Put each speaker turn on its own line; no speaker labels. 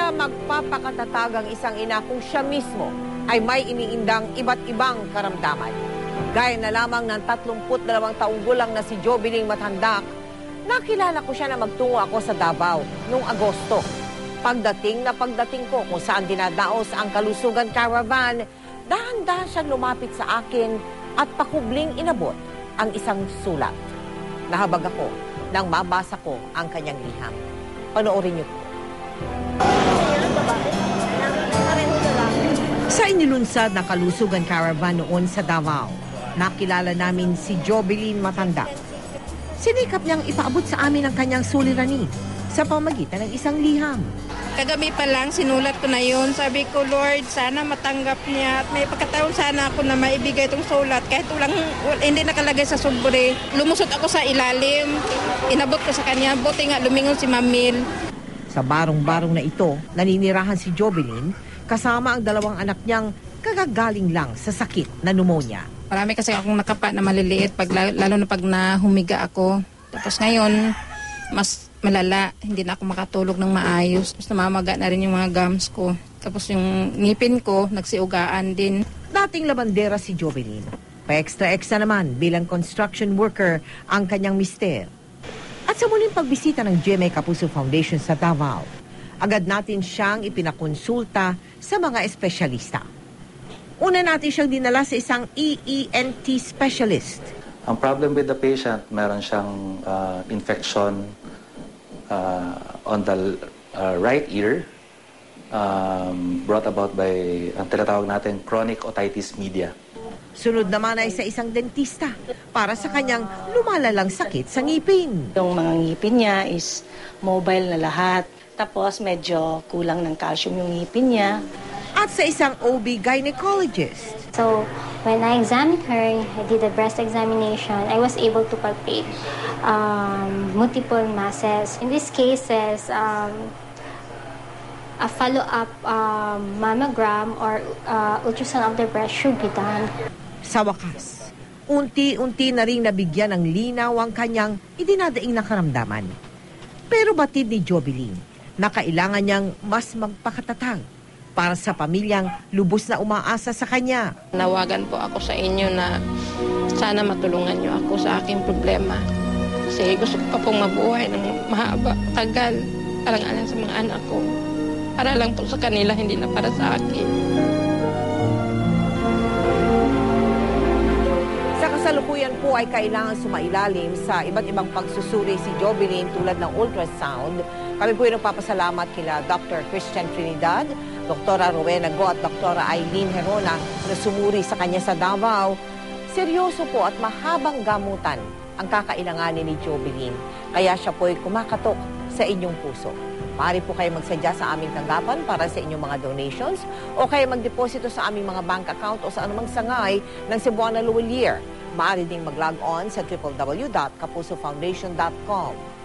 Tila magpapakatatag ang isang ina kung siya mismo ay may iniindang iba't ibang karamdaman. Gaya na lamang ng 32 taong gulang na si Jobeling Matandak, nakilala ko siya na magtungo ako sa Davao noong Agosto. Pagdating ko kung saan dinadaos ang Kalusugan Caravan, dahan-dahan siyang lumapit sa akin at pakubling inabot ang isang sulat. Nahabag ako nang mabasa ko ang kanyang liham. Panoorin niyo po. Sa inilunsad na Kalusugan Caravan noon sa Davao, nakilala namin si Jobeling Matandak. Sinikap niyang ipaabot sa amin ang kanyang suliranin sa pamagitan ng isang liham.
Kagabi pa lang, sinulat ko na yun. Sabi ko, Lord, sana matanggap niya at may pagkataon sana ako na maibigay itong sulat. Kahit hindi nakalagay sa sobre. Lumusot ako sa ilalim, inabot ko sa kanya. Buti nga, lumingon si Mamil.
Sa barong-barong na ito, naninirahan si Jobeling kasama ang 2 anak niyang kagagaling lang sa sakit na pneumonia.
Marami kasi akong nakapa na maliliit, lalo na pag nahumiga ako. Tapos ngayon, mas malala, hindi na ako makatulog ng maayos. Tapos namamaga na rin yung mga gums ko. Tapos yung ngipin ko, nagsiugaan din.
Dating labandera si Jobeling. Pa-extra-extra naman bilang construction worker ang kanyang mister. At sa muling pagbisita ng GMA Kapuso Foundation sa Davao, agad natin siyang ipinakonsulta sa mga espesyalista. Una natin siyang dinala sa isang EENT specialist.
Ang problem with the patient, meron siyang infection on the right ear brought about by ang tinatawag natin chronic otitis media.
Sunod naman ay sa isang dentista para sa kanyang lumalalang sakit sa ngipin.
Yung mga ngipin niya is mobile na lahat. Tapos medyo kulang ng calcium yung ngipin niya.
At sa isang OB gynecologist.
So, when I examined her, I did a breast examination, I was able to palpate multiple masses. In these cases, a follow-up mammogram or ultrasound of the breast should be done.
Sa wakas, unti-unti na rin nabigyan ng linaw ang kanyang idinadaing na karamdaman. Pero batid ni Jobeling na kailangan niyang mas magpakatatag para sa pamilyang lubos na umaasa sa kanya.
Nawagan po ako sa inyo na sana matulungan niyo ako sa aking problema. Kasi gusto ko pa pong mabuhay ng mahaba, tagal, alang-alang sa mga anak ko. Para lang po sa kanila, hindi na para sa akin.
Sa kasalukuyan po ay kailangan sumailalim sa iba't ibang pagsusuri si Jobeling tulad ng ultrasound. Kami po ay nagpapasalamat kila Dr. Christian Trinidad, Dr. Rowena Go at Dr. Eileen Herona na sumuri sa kanya sa Davao. Seryoso po at mahabang gamutan ang kakailanganin ni Jobeling. Kaya siya po ay kumakatok sa inyong puso. Maaari po kayo magsadya sa aming tanggapan para sa inyong mga donations o kaya magdeposito sa aming mga bank account o sa anumang sangay ng Cebuana Luwalier. Maaari ding mag-log on sa www.kapusofoundation.com.